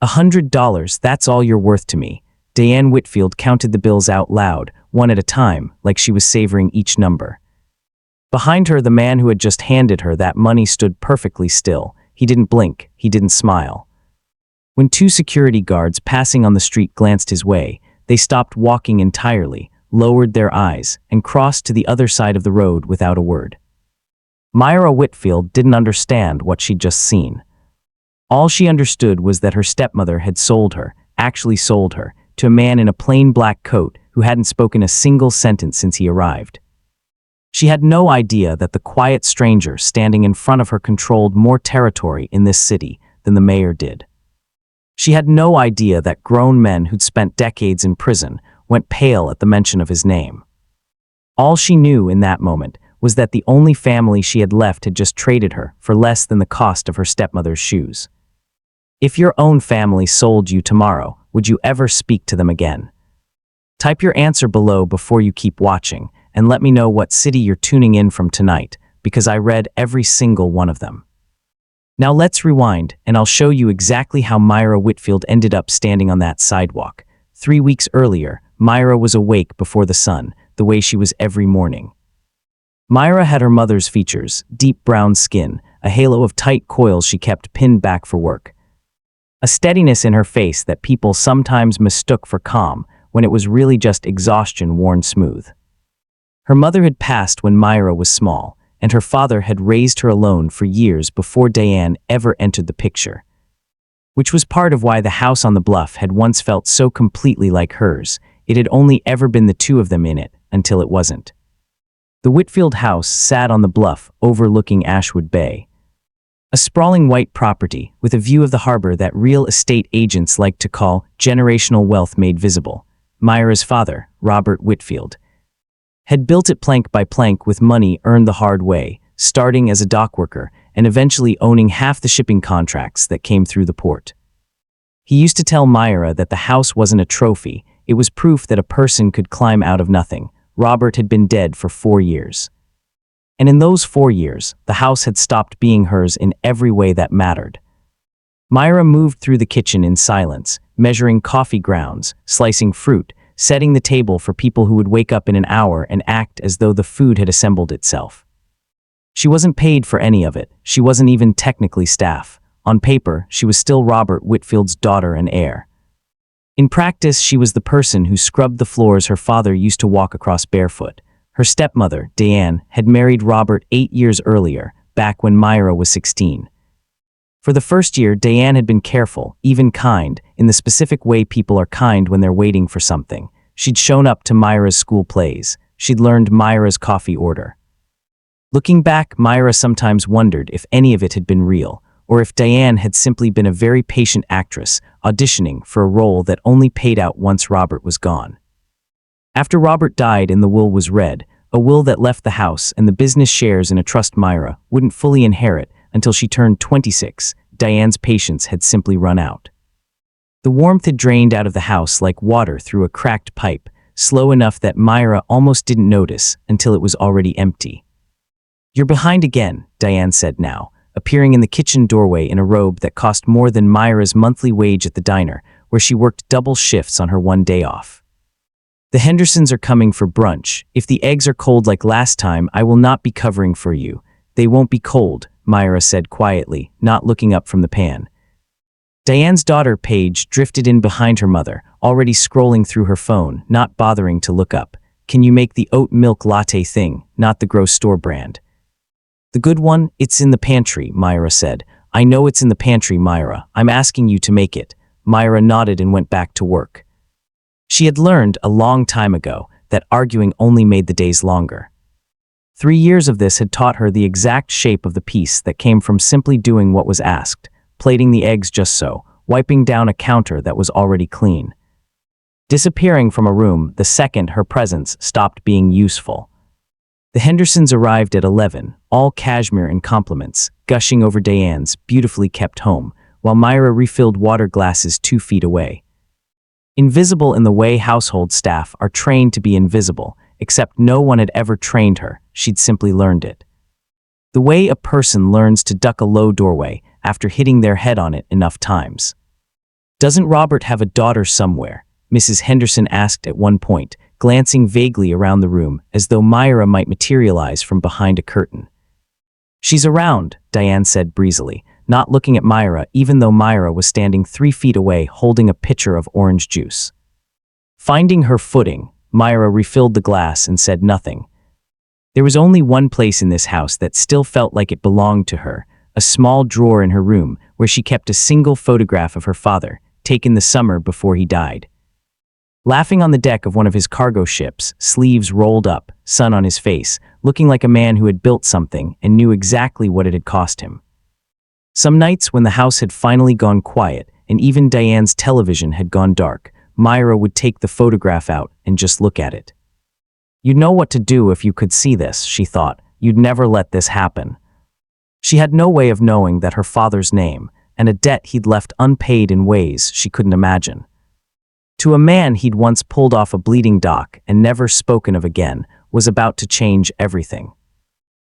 $100, that's all you're worth to me. Diane Whitfield counted the bills out loud, one at a time, like she was savoring each number. Behind her, the man who had just handed her that money stood perfectly still. He didn't blink, he didn't smile. When two security guards passing on the street glanced his way, they stopped walking entirely, lowered their eyes, and crossed to the other side of the road without a word. Myra Whitfield didn't understand what she'd just seen. All she understood was that her stepmother had sold her, actually sold her, to a man in a plain black coat who hadn't spoken a single sentence since he arrived. She had no idea that the quiet stranger standing in front of her controlled more territory in this city than the mayor did. She had no idea that grown men who'd spent decades in prison went pale at the mention of his name. All she knew in that moment was that the only family she had left had just traded her for less than the cost of her stepmother's shoes. If your own family sold you tomorrow, would you ever speak to them again? Type your answer below before you keep watching, and let me know what city you're tuning in from tonight, because I read every single one of them. Now let's rewind, and I'll show you exactly how Myra Whitfield ended up standing on that sidewalk. 3 weeks earlier, Myra was awake before the sun, the way she was every morning. Myra had her mother's features, deep brown skin, a halo of tight coils she kept pinned back for work. A steadiness in her face that people sometimes mistook for calm when it was really just exhaustion worn smooth. Her mother had passed when Myra was small, and her father had raised her alone for years before Diane ever entered the picture. Which was part of why the house on the bluff had once felt so completely like hers. It had only ever been the two of them in it, until it wasn't. The Whitfield house sat on the bluff overlooking Ashwood Bay. A sprawling white property with a view of the harbor that real estate agents like to call generational wealth made visible. Myra's father, Robert Whitfield, had built it plank by plank with money earned the hard way, starting as a dock worker and eventually owning half the shipping contracts that came through the port. He used to tell Myra that the house wasn't a trophy, it was proof that a person could climb out of nothing. Robert had been dead for 4 years. And in those 4 years, the house had stopped being hers in every way that mattered. Myra moved through the kitchen in silence, measuring coffee grounds, slicing fruit, setting the table for people who would wake up in an hour and act as though the food had assembled itself. She wasn't paid for any of it. She wasn't even technically staff. On paper, she was still Robert Whitfield's daughter and heir. In practice, she was the person who scrubbed the floors her father used to walk across barefoot. Her stepmother, Diane, had married Robert 8 years earlier, back when Myra was 16. For the first year, Diane had been careful, even kind, in the specific way people are kind when they're waiting for something. She'd shown up to Myra's school plays. She'd learned Myra's coffee order. Looking back, Myra sometimes wondered if any of it had been real, or if Diane had simply been a very patient actress auditioning for a role that only paid out once Robert was gone. After Robert died and the will was read, a will that left the house and the business shares in a trust Myra wouldn't fully inherit until she turned 26, Diane's patience had simply run out. The warmth had drained out of the house like water through a cracked pipe, slow enough that Myra almost didn't notice until it was already empty. "You're behind again," Diane said now, appearing in the kitchen doorway in a robe that cost more than Myra's monthly wage at the diner, where she worked double shifts on her one day off. "The Hendersons are coming for brunch. If the eggs are cold like last time, I will not be covering for you." "They won't be cold," Myra said quietly, not looking up from the pan. Diane's daughter, Paige, drifted in behind her mother, already scrolling through her phone, not bothering to look up. "Can you make the oat milk latte thing, not the gross store brand?" "The good one? It's in the pantry," Myra said. "I know it's in the pantry, Myra. I'm asking you to make it." Myra nodded and went back to work. She had learned a long time ago that arguing only made the days longer. 3 years of this had taught her the exact shape of the piece that came from simply doing what was asked, plating the eggs just so, wiping down a counter that was already clean. Disappearing from a room the second her presence stopped being useful. The Hendersons arrived at 11, all cashmere and compliments, gushing over Diane's beautifully kept home, while Myra refilled water glasses 2 feet away. Invisible in the way household staff are trained to be invisible, except no one had ever trained her, she'd simply learned it. The way a person learns to duck a low doorway after hitting their head on it enough times. "Doesn't Robert have a daughter somewhere?" Mrs. Henderson asked at one point, glancing vaguely around the room as though Myra might materialize from behind a curtain. "She's around," Diane said breezily, not looking at Myra even though Myra was standing 3 feet away holding a pitcher of orange juice. Finding her footing, Myra refilled the glass and said nothing. There was only one place in this house that still felt like it belonged to her, a small drawer in her room where she kept a single photograph of her father, taken the summer before he died. Laughing on the deck of one of his cargo ships, sleeves rolled up, sun on his face, looking like a man who had built something and knew exactly what it had cost him. Some nights when the house had finally gone quiet and even Diane's television had gone dark, Myra would take the photograph out and just look at it. "You'd know what to do if you could see this," she thought. "You'd never let this happen." She had no way of knowing that her father's name, and a debt he'd left unpaid in ways she couldn't imagine. To a man he'd once pulled off a bleeding dock and never spoken of again, was about to change everything.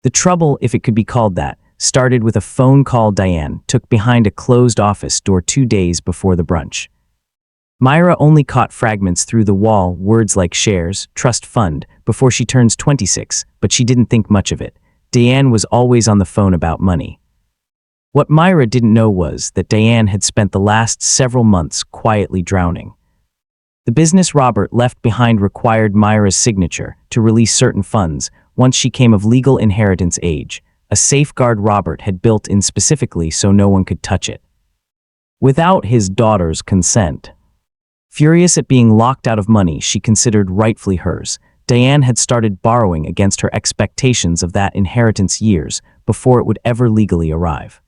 The trouble, if it could be called that, started with a phone call Diane took behind a closed office door 2 days before the brunch. Myra only caught fragments through the wall, words like shares, trust fund, before she turns 26, but she didn't think much of it. Diane was always on the phone about money. What Myra didn't know was that Diane had spent the last several months quietly drowning. The business Robert left behind required Myra's signature to release certain funds once she came of legal inheritance age, a safeguard Robert had built in specifically so no one could touch it. Without his daughter's consent. Furious at being locked out of money she considered rightfully hers, Diane had started borrowing against her expectations of that inheritance years before it would ever legally arrive.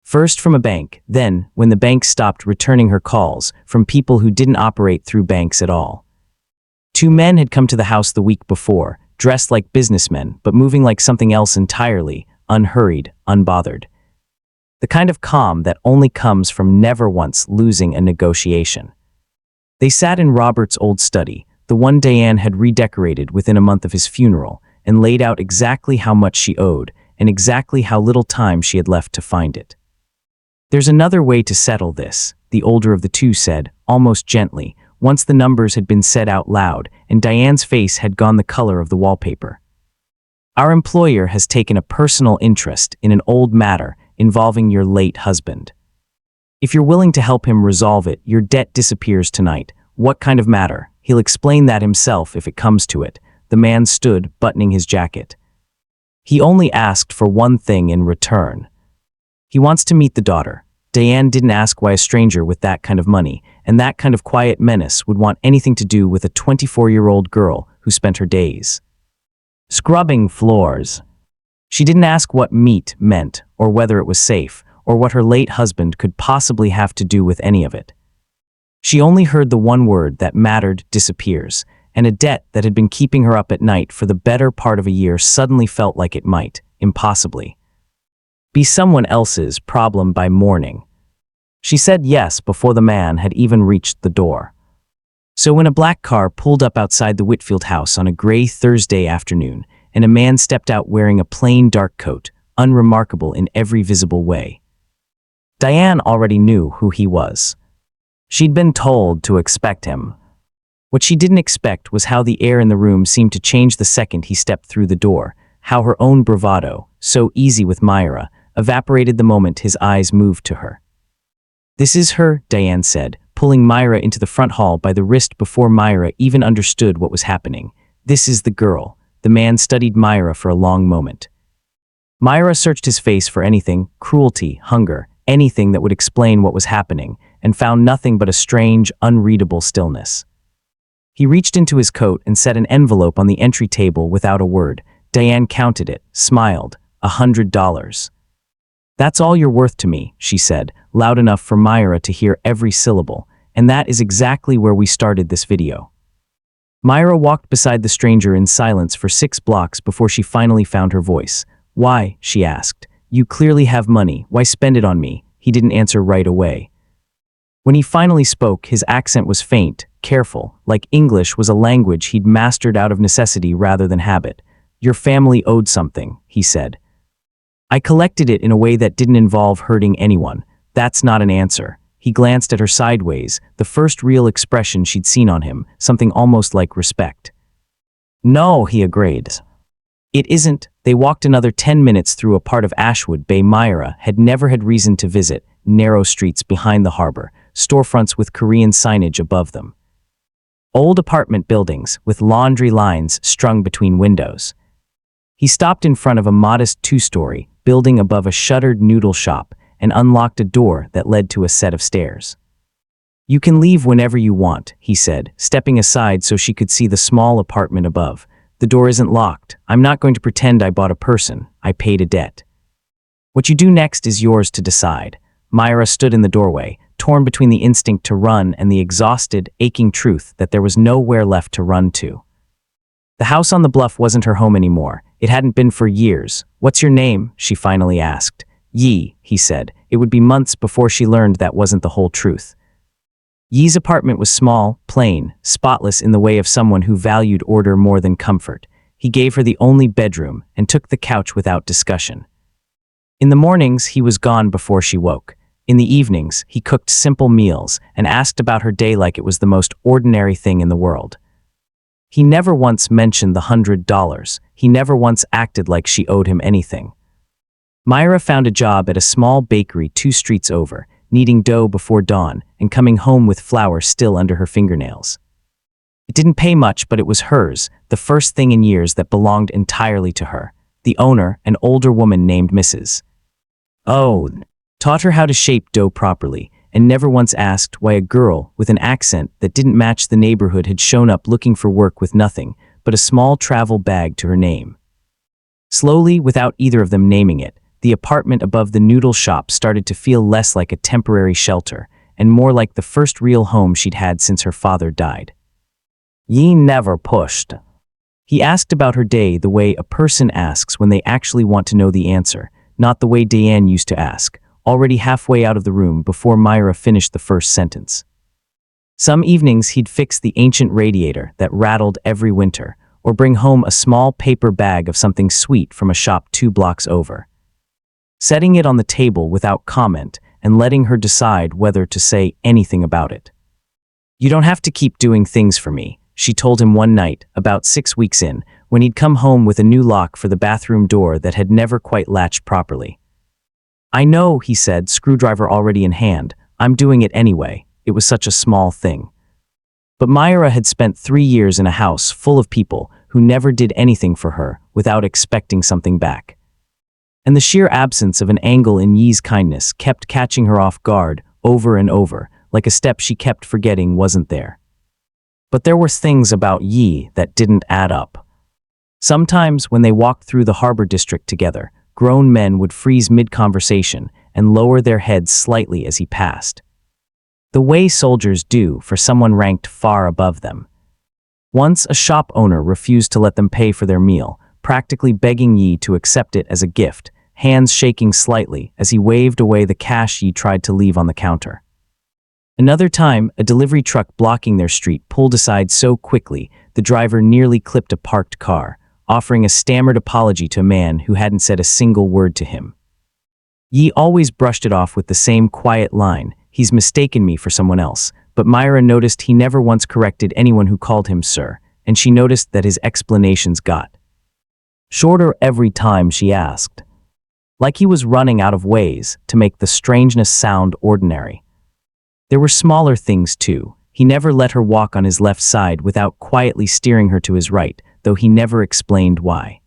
First from a bank, then, when the bank stopped returning her calls, from people who didn't operate through banks at all. 2 men had come to the house the week before, dressed like businessmen, but moving like something else entirely, unhurried, unbothered. The kind of calm that only comes from never once losing a negotiation. They sat in Robert's old study, the one Diane had redecorated within a month of his funeral, and laid out exactly how much she owed, and exactly how little time she had left to find it. "There's another way to settle this," the older of the two said, almost gently, once the numbers had been said out loud and Diane's face had gone the color of the wallpaper. "Our employer has taken a personal interest in an old matter involving your late husband. If you're willing to help him resolve it, your debt disappears tonight. What kind of matter? He'll explain that himself if it comes to it." The man stood, buttoning his jacket. "He only asked for one thing in return. He wants to meet the daughter." Diane didn't ask why a stranger with that kind of money and that kind of quiet menace would want anything to do with a 24-year-old girl who spent her days scrubbing floors. She didn't ask what meet meant, or whether it was safe, or what her late husband could possibly have to do with any of it. She only heard the one word that mattered: disappears, and a debt that had been keeping her up at night for the better part of a year suddenly felt like it might, impossibly, be someone else's problem by morning. She said yes before the man had even reached the door. So when a black car pulled up outside the Whitfield house on a gray Thursday afternoon, and a man stepped out wearing a plain dark coat, unremarkable in every visible way, Diane already knew who he was. She'd been told to expect him. What she didn't expect was how the air in the room seemed to change the second he stepped through the door, how her own bravado, so easy with Myra, evaporated the moment his eyes moved to her. "This is her," Diane said, pulling Myra into the front hall by the wrist before Myra even understood what was happening. "This is the girl." The man studied Myra for a long moment. Myra searched his face for anything, cruelty, hunger, anything that would explain what was happening, and found nothing but a strange, unreadable stillness. He reached into his coat and set an envelope on the entry table without a word. Diane counted it, smiled. $100. "That's all you're worth to me," she said, loud enough for Myra to hear every syllable, and that is exactly where we started this video. Myra walked beside the stranger in silence for 6 blocks before she finally found her voice. "Why?" she asked. "You clearly have money. Why spend it on me?" He didn't answer right away. When he finally spoke, his accent was faint, careful, like English was a language he'd mastered out of necessity rather than habit. "Your family owed something," he said. "I collected it in a way that didn't involve hurting anyone." "That's not an answer." He glanced at her sideways, the first real expression she'd seen on him, something almost like respect. "No," he agreed. "It isn't." They walked another 10 minutes through a part of Ashwood Bay Myra had never had reason to visit, narrow streets behind the harbor, storefronts with Korean signage above them. Old apartment buildings with laundry lines strung between windows. He stopped in front of a modest two-story building above a shuttered noodle shop and unlocked a door that led to a set of stairs. "You can leave whenever you want," he said, stepping aside so she could see the small apartment above. "The door isn't locked. I'm not going to pretend I bought a person. I paid a debt. What you do next is yours to decide." Myra stood in the doorway, torn between the instinct to run and the exhausted, aching truth that there was nowhere left to run to. The house on the bluff wasn't her home anymore. It hadn't been for years. "What's your name?" she finally asked. "Yi," he said. It would be months before she learned that wasn't the whole truth. Yi's apartment was small, plain, spotless in the way of someone who valued order more than comfort. He gave her the only bedroom and took the couch without discussion. In the mornings, he was gone before she woke. In the evenings, he cooked simple meals and asked about her day like it was the most ordinary thing in the world. He never once mentioned the $100. He never once acted like she owed him anything. Myra found a job at a small bakery 2 streets over, kneading dough before dawn and coming home with flour still under her fingernails. It didn't pay much, but it was hers, the first thing in years that belonged entirely to her. The owner, an older woman named Mrs. O, taught her how to shape dough properly, and never once asked why a girl with an accent that didn't match the neighborhood had shown up looking for work with nothing but a small travel bag to her name. Slowly, without either of them naming it, the apartment above the noodle shop started to feel less like a temporary shelter and more like the first real home she'd had since her father died. Yi never pushed. He asked about her day the way a person asks when they actually want to know the answer, not the way Diane used to ask, already halfway out of the room before Myra finished the first sentence. Some evenings he'd fix the ancient radiator that rattled every winter, or bring home a small paper bag of something sweet from a shop 2 blocks over. Setting it on the table without comment and letting her decide whether to say anything about it. "You don't have to keep doing things for me," she told him one night, about 6 weeks in, when he'd come home with a new lock for the bathroom door that had never quite latched properly. "I know," he said, screwdriver already in hand. "I'm doing it anyway. It was such a small thing." But Myra had spent 3 years in a house full of people who never did anything for her without expecting something back. And the sheer absence of an angle in Yi's kindness kept catching her off guard over and over, like a step she kept forgetting wasn't there. But there were things about Yi that didn't add up. Sometimes when they walked through the harbor district together, grown men would freeze mid-conversation and lower their heads slightly as he passed. The way soldiers do for someone ranked far above them. Once a shop owner refused to let them pay for their meal, practically begging Yi to accept it as a gift, hands shaking slightly as he waved away the cash Yi tried to leave on the counter. Another time, a delivery truck blocking their street pulled aside so quickly the driver nearly clipped a parked car, offering a stammered apology to a man who hadn't said a single word to him. Yi always brushed it off with the same quiet line, "He's mistaken me for someone else," but Myra noticed he never once corrected anyone who called him sir, and she noticed that his explanations got shorter every time she asked. Like he was running out of ways to make the strangeness sound ordinary. There were smaller things too. He never let her walk on his left side without quietly steering her to his right, though he never explained why.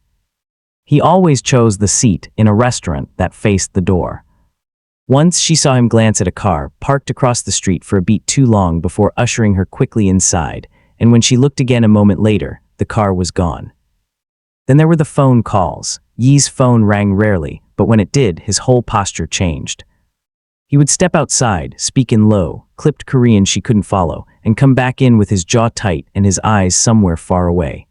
He always chose the seat in a restaurant that faced the door. Once she saw him glance at a car parked across the street for a beat too long before ushering her quickly inside, and when she looked again a moment later, the car was gone. Then there were the phone calls. Yi's phone rang rarely, but when it did, his whole posture changed. He would step outside, speak in low, clipped Korean she couldn't follow, and come back in with his jaw tight and his eyes somewhere far away.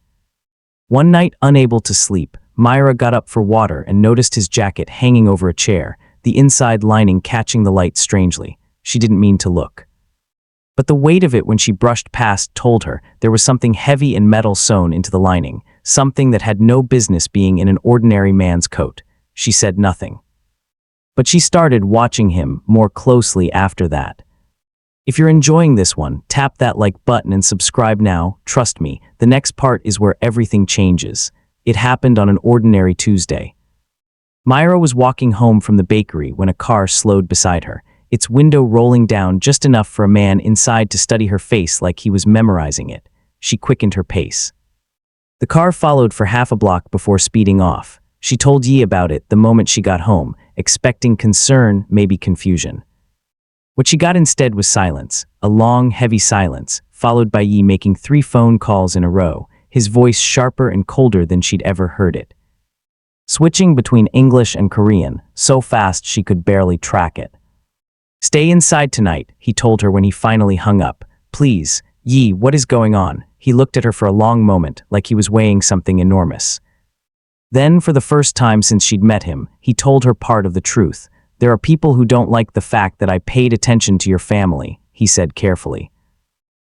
One night, unable to sleep, Myra got up for water and noticed his jacket hanging over a chair, the inside lining catching the light strangely. She didn't mean to look. But the weight of it when she brushed past told her there was something heavy and metal sewn into the lining, something that had no business being in an ordinary man's coat. She said nothing. But she started watching him more closely after that. If you're enjoying this one, tap that like button and subscribe now. Trust me, the next part is where everything changes. It happened on an ordinary Tuesday. Myra was walking home from the bakery when a car slowed beside her, its window rolling down just enough for a man inside to study her face like he was memorizing it. She quickened her pace. The car followed for half a block before speeding off. She told Yi about it the moment she got home, expecting concern, maybe confusion. What she got instead was silence, a long, heavy silence, followed by Yi making 3 phone calls in a row, his voice sharper and colder than she'd ever heard it. Switching between English and Korean, so fast she could barely track it. "Stay inside tonight," he told her when he finally hung up. "Please, Yi, what is going on?" He looked at her for a long moment, like he was weighing something enormous. Then, for the first time since she'd met him, he told her part of the truth. "There are people who don't like the fact that I paid attention to your family," he said carefully.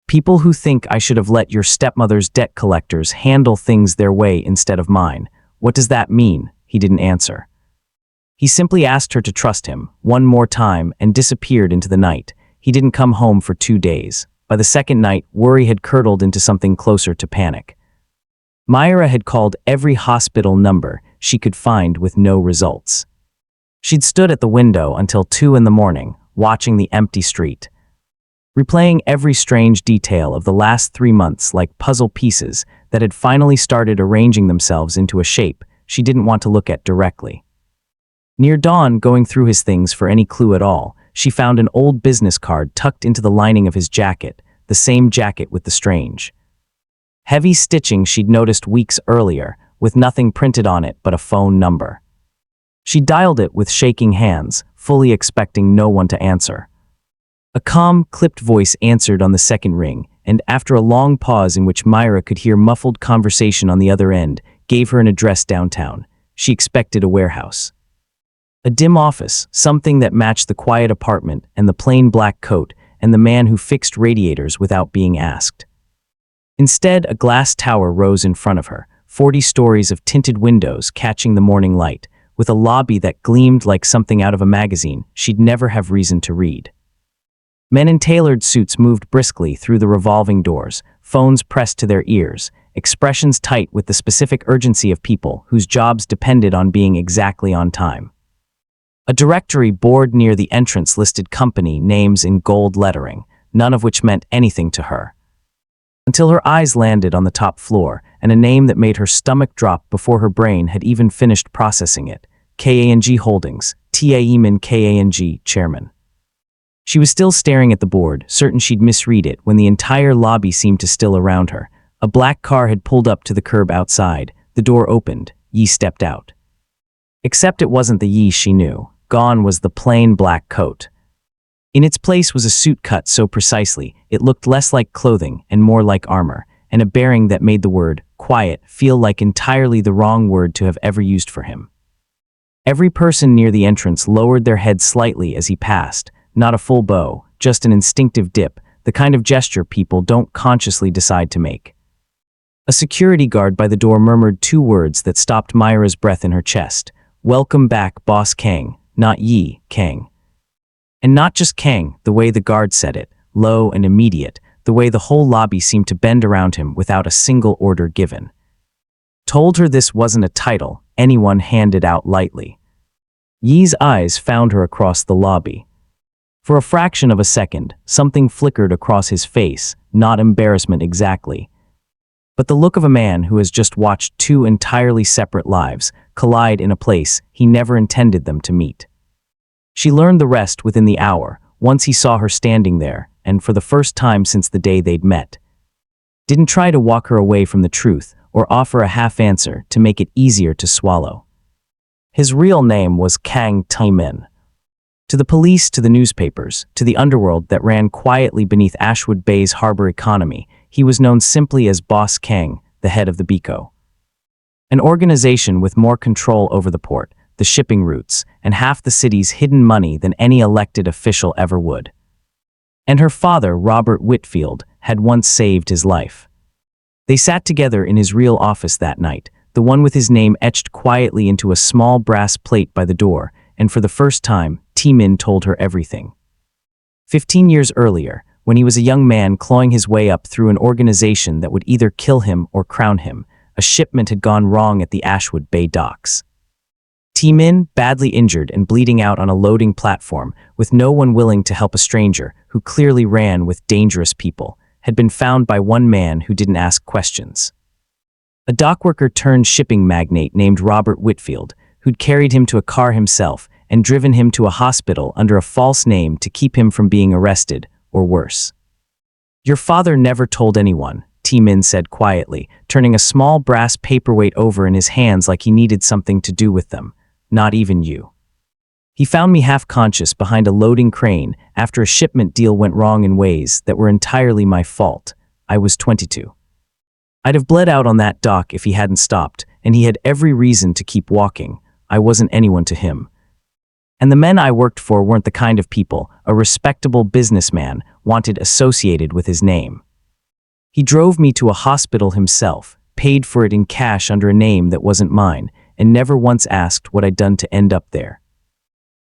"People who think I should have let your stepmother's debt collectors handle things their way instead of mine. What does that mean?" He didn't answer. He simply asked her to trust him, one more time, and disappeared into the night. He didn't come home for 2 days. By the second night, worry had curdled into something closer to panic. Myra had called every hospital number she could find with no results. She'd stood at the window until 2 in the morning, watching the empty street, replaying every strange detail of the last 3 months like puzzle pieces that had finally started arranging themselves into a shape she didn't want to look at directly. Near dawn, going through his things for any clue at all, she found an old business card tucked into the lining of his jacket, the same jacket with the strange, heavy stitching she'd noticed weeks earlier, with nothing printed on it but a phone number. She dialed it with shaking hands, fully expecting no one to answer. A calm, clipped voice answered on the second ring, and after a long pause in which Myra could hear muffled conversation on the other end, gave her an address downtown. She expected a warehouse. A dim office, something that matched the quiet apartment and the plain black coat and the man who fixed radiators without being asked. Instead, a glass tower rose in front of her, 40 stories of tinted windows catching the morning light, with a lobby that gleamed like something out of a magazine she'd never have reason to read. Men in tailored suits moved briskly through the revolving doors, phones pressed to their ears, expressions tight with the specific urgency of people whose jobs depended on being exactly on time. A directory board near the entrance listed company names in gold lettering, none of which meant anything to her. Until her eyes landed on the top floor, and a name that made her stomach drop before her brain had even finished processing it. KANG Holdings, Taemin Kang, chairman. She was still staring at the board, certain she'd misread it, when the entire lobby seemed to still around her. A black car had pulled up to the curb outside. The door opened. Yi stepped out. Except it wasn't the Yi she knew. Gone was the plain black coat. In its place was a suit cut so precisely, it looked less like clothing and more like armor, and a bearing that made the word, quiet, feel like entirely the wrong word to have ever used for him. Every person near the entrance lowered their head slightly as he passed, not a full bow, just an instinctive dip, the kind of gesture people don't consciously decide to make. A security guard by the door murmured 2 words that stopped Myra's breath in her chest. "Welcome back, Boss Kang," not Yi, Kang. And not just Kang, the way the guard said it, low and immediate, the way the whole lobby seemed to bend around him without a single order given. Told her this wasn't a title anyone handed out lightly. Yi's eyes found her across the lobby. For a fraction of a second, something flickered across his face, not embarrassment exactly, but the look of a man who has just watched 2 entirely separate lives collide in a place he never intended them to meet. She learned the rest within the hour, once he saw her standing there, and for the first time since the day they'd met. Didn't try to walk her away from the truth or offer a half answer to make it easier to swallow. His real name was Kang Taemin. To the police, to the newspapers, to the underworld that ran quietly beneath Ashwood Bay's harbor economy, he was known simply as Boss Kang, the head of the BICO. An organization with more control over the port, the shipping routes, and half the city's hidden money than any elected official ever would. And her father, Robert Whitfield, had once saved his life. They sat together in his real office that night, the one with his name etched quietly into a small brass plate by the door, and for the first time, Taemin told her everything. 15 years earlier, when he was a young man clawing his way up through an organization that would either kill him or crown him, a shipment had gone wrong at the Ashwood Bay docks. Min, badly injured and bleeding out on a loading platform, with no one willing to help a stranger who clearly ran with dangerous people, had been found by one man who didn't ask questions. A dockworker turned shipping magnate named Robert Whitfield, who'd carried him to a car himself and driven him to a hospital under a false name to keep him from being arrested, or worse. "Your father never told anyone," Min said quietly, turning a small brass paperweight over in his hands like he needed something to do with them. "Not even you. He found me half-conscious behind a loading crane after a shipment deal went wrong in ways that were entirely my fault. I was 22. I'd have bled out on that dock if he hadn't stopped, and he had every reason to keep walking. I wasn't anyone to him. And the men I worked for weren't the kind of people a respectable businessman wanted associated with his name. He drove me to a hospital himself, paid for it in cash under a name that wasn't mine, and never once asked what I'd done to end up there.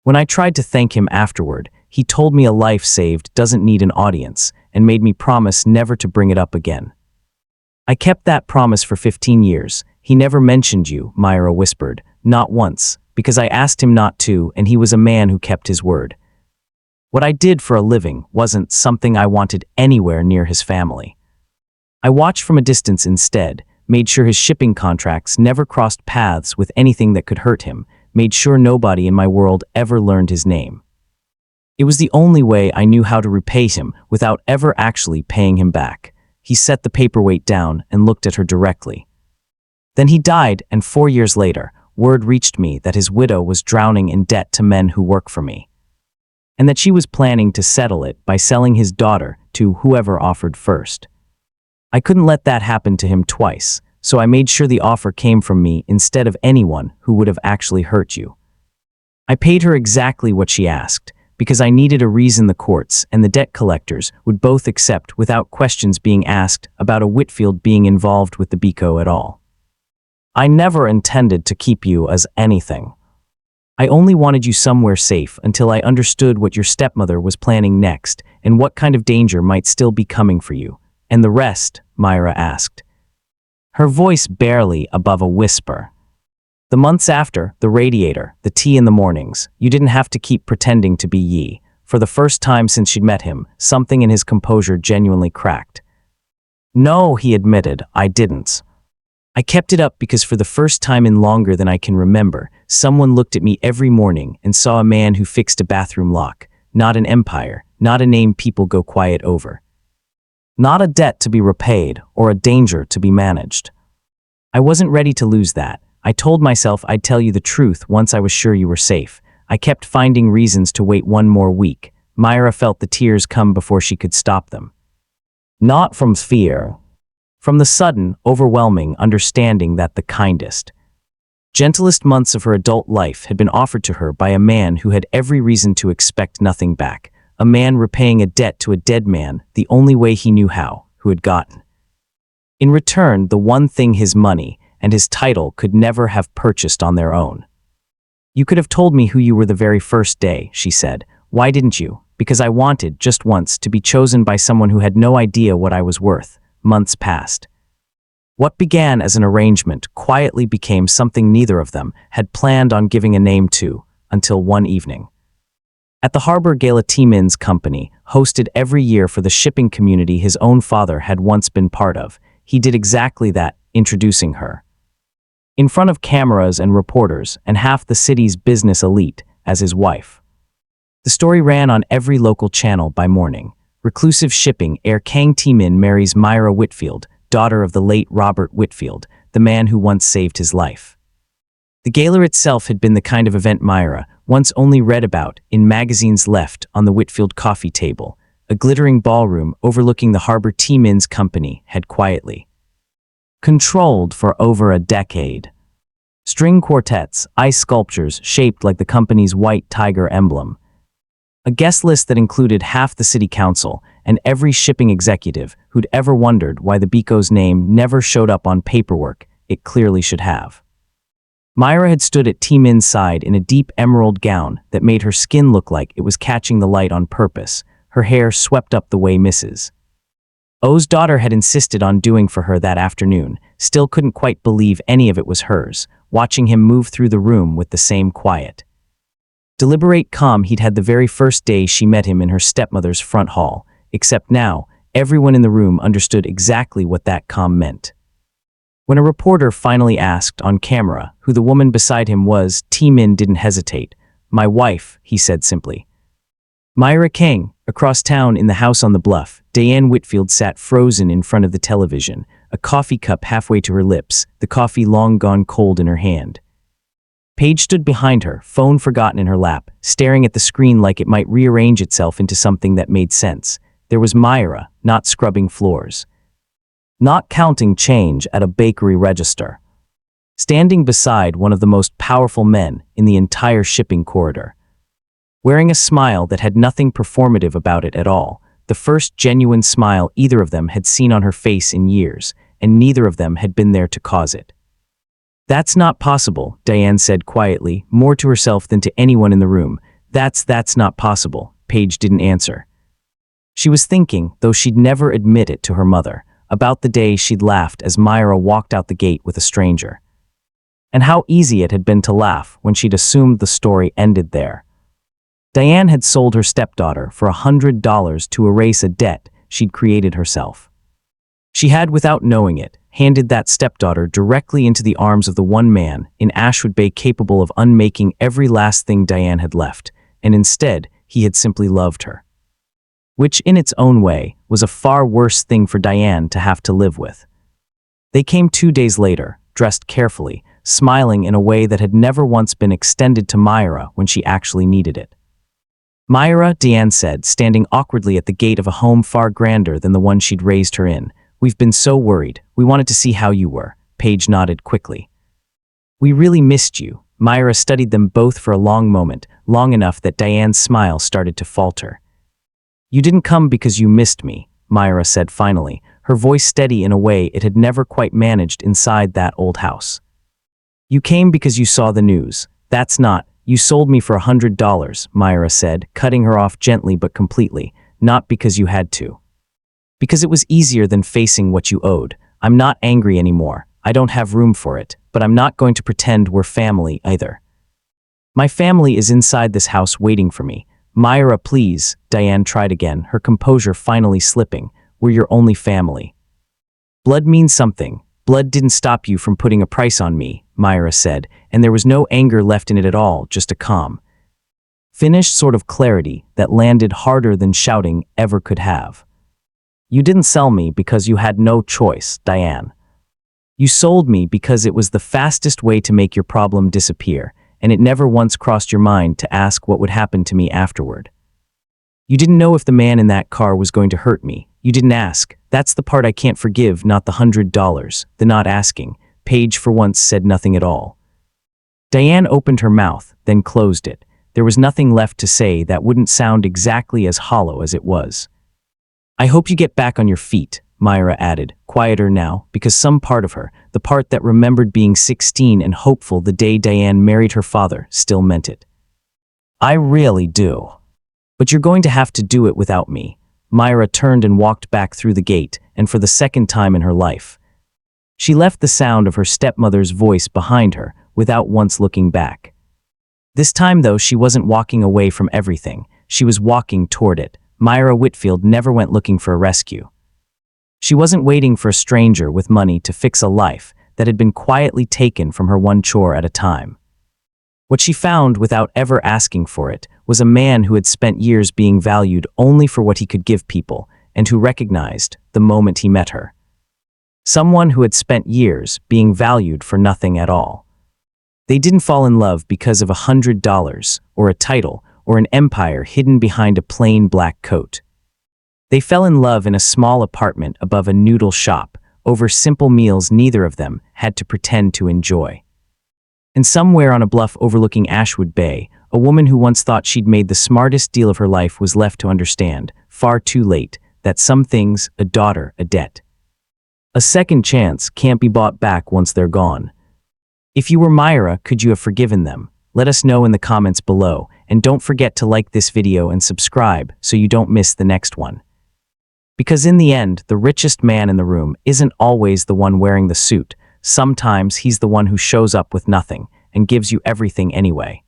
When I tried to thank him afterward, he told me a life saved doesn't need an audience, and made me promise never to bring it up again. I kept that promise for 15 years. He never mentioned you," Myra whispered, "not once, because I asked him not to, and he was a man who kept his word. What I did for a living wasn't something I wanted anywhere near his family. I watched from a distance instead, made sure his shipping contracts never crossed paths with anything that could hurt him, made sure nobody in my world ever learned his name. It was the only way I knew how to repay him without ever actually paying him back." He set the paperweight down and looked at her directly. "Then he died, and 4 years later, word reached me that his widow was drowning in debt to men who work for me, and that she was planning to settle it by selling his daughter to whoever offered first. I couldn't let that happen to him twice, so I made sure the offer came from me instead of anyone who would have actually hurt you. I paid her exactly what she asked, because I needed a reason the courts and the debt collectors would both accept without questions being asked about a Whitfield being involved with the Beco at all. I never intended to keep you as anything. I only wanted you somewhere safe until I understood what your stepmother was planning next and what kind of danger might still be coming for you. And the rest?" Myra asked, her voice barely above a whisper. "The months after, the radiator, the tea in the mornings, you didn't have to keep pretending to be Yi." For the first time since she'd met him, something in his composure genuinely cracked. "No," he admitted, "I didn't. I kept it up because for the first time in longer than I can remember, someone looked at me every morning and saw a man who fixed a bathroom lock, not an empire, not a name people go quiet over. Not a debt to be repaid or a danger to be managed. I wasn't ready to lose that. I told myself I'd tell you the truth once I was sure you were safe. I kept finding reasons to wait one more week." Myra felt the tears come before she could stop them. "Not from fear. From the sudden, overwhelming understanding that the kindest, gentlest months of her adult life had been offered to her by a man who had every reason to expect nothing back, a man repaying a debt to a dead man the only way he knew how, who had gotten, in return, the one thing his money and his title could never have purchased on their own. You could have told me who you were the very first day," she said. "Why didn't you?" "Because I wanted, just once, to be chosen by someone who had no idea what I was worth." Months passed. What began as an arrangement quietly became something neither of them had planned on giving a name to, until one evening. At the harbor gala Min's company, hosted every year for the shipping community his own father had once been part of, he did exactly that, introducing her, in front of cameras and reporters and half the city's business elite, as his wife. The story ran on every local channel by morning. Reclusive shipping heir Kang Min marries Myra Whitfield, daughter of the late Robert Whitfield, the man who once saved his life. The gala itself had been the kind of event Myra once only read about in magazines left on the Whitfield coffee table. A glittering ballroom overlooking the harbor Min's company had quietly controlled for over a decade. String quartets, ice sculptures shaped like the company's white tiger emblem. A guest list that included half the city council and every shipping executive who'd ever wondered why the Beco's name never showed up on paperwork it clearly should have. Myra had stood at Min's side in a deep emerald gown that made her skin look like it was catching the light on purpose, her hair swept up the way Mrs. O's daughter had insisted on doing for her that afternoon, still couldn't quite believe any of it was hers, watching him move through the room with the same quiet, deliberate calm he'd had the very first day she met him in her stepmother's front hall, except now, everyone in the room understood exactly what that calm meant. When a reporter finally asked, on camera, who the woman beside him was, T-Min didn't hesitate. "My wife," he said simply. Myra King, across town in the house on the bluff, Diane Whitfield sat frozen in front of the television, a coffee cup halfway to her lips, the coffee long gone cold in her hand. Paige stood behind her, phone forgotten in her lap, staring at the screen like it might rearrange itself into something that made sense. There was Myra, not scrubbing floors, not counting change at a bakery register, standing beside one of the most powerful men in the entire shipping corridor, wearing a smile that had nothing performative about it at all, the first genuine smile either of them had seen on her face in years, and neither of them had been there to cause it. "That's not possible," Diane said quietly, more to herself than to anyone in the room. That's not possible." Paige didn't answer. She was thinking, though she'd never admit it to her mother, about the day she'd laughed as Myra walked out the gate with a stranger. And how easy it had been to laugh when she'd assumed the story ended there. Diane had sold her stepdaughter for $100 to erase a debt she'd created herself. She had, without knowing it, handed that stepdaughter directly into the arms of the one man in Ashwood Bay capable of unmaking every last thing Diane had left, and instead, he had simply loved her. Which, in its own way, was a far worse thing for Diane to have to live with. They came 2 days later, dressed carefully, smiling in a way that had never once been extended to Myra when she actually needed it. "Myra," Diane said, standing awkwardly at the gate of a home far grander than the one she'd raised her in, "we've been so worried. We wanted to see how you were." Paige nodded quickly. "We really missed you." Myra studied them both for a long moment, long enough that Diane's smile started to falter. "You didn't come because you missed me," Myra said finally, her voice steady in a way it had never quite managed inside that old house. "You came because you saw the news. That's not, you sold me for $100, Myra said, cutting her off gently but completely, "not because you had to. Because it was easier than facing what you owed. I'm not angry anymore. I don't have room for it, but I'm not going to pretend we're family either. My family is inside this house waiting for me. Myra, please," Diane tried again, her composure finally slipping. "We're your only family. Blood means something. Blood didn't stop you from putting a price on me," Myra said, and there was no anger left in it at all, just a calm, finished sort of clarity that landed harder than shouting ever could have. "You didn't sell me because you had no choice, Diane. You sold me because it was the fastest way to make your problem disappear, and it never once crossed your mind to ask what would happen to me afterward. You didn't know if the man in that car was going to hurt me. You didn't ask. That's the part I can't forgive, not the $100, the not asking." Paige for once said nothing at all. Diane opened her mouth, then closed it. There was nothing left to say that wouldn't sound exactly as hollow as it was. "I hope you get back on your feet," Myra added, quieter now, because some part of her, the part that remembered being 16 and hopeful the day Diane married her father, still meant it. "I really do. But you're going to have to do it without me." Myra turned and walked back through the gate, and for the second time in her life, she left the sound of her stepmother's voice behind her without once looking back. This time, though, she wasn't walking away from everything. She was walking toward it. Myra Whitfield never went looking for a rescue. She wasn't waiting for a stranger with money to fix a life that had been quietly taken from her one chore at a time. What she found, without ever asking for it, was a man who had spent years being valued only for what he could give people, and who recognized, the moment he met her, someone who had spent years being valued for nothing at all. They didn't fall in love because of $100, or a title, or an empire hidden behind a plain black coat. They fell in love in a small apartment above a noodle shop, over simple meals neither of them had to pretend to enjoy. And somewhere on a bluff overlooking Ashwood Bay, a woman who once thought she'd made the smartest deal of her life was left to understand, far too late, that some things, a daughter, a debt, a second chance, can't be bought back once they're gone. If you were Myra, could you have forgiven them? Let us know in the comments below, And don't forget to like this video and subscribe so you don't miss the next one. Because in the end, the richest man in the room isn't always the one wearing the suit. Sometimes he's the one who shows up with nothing and gives you everything anyway.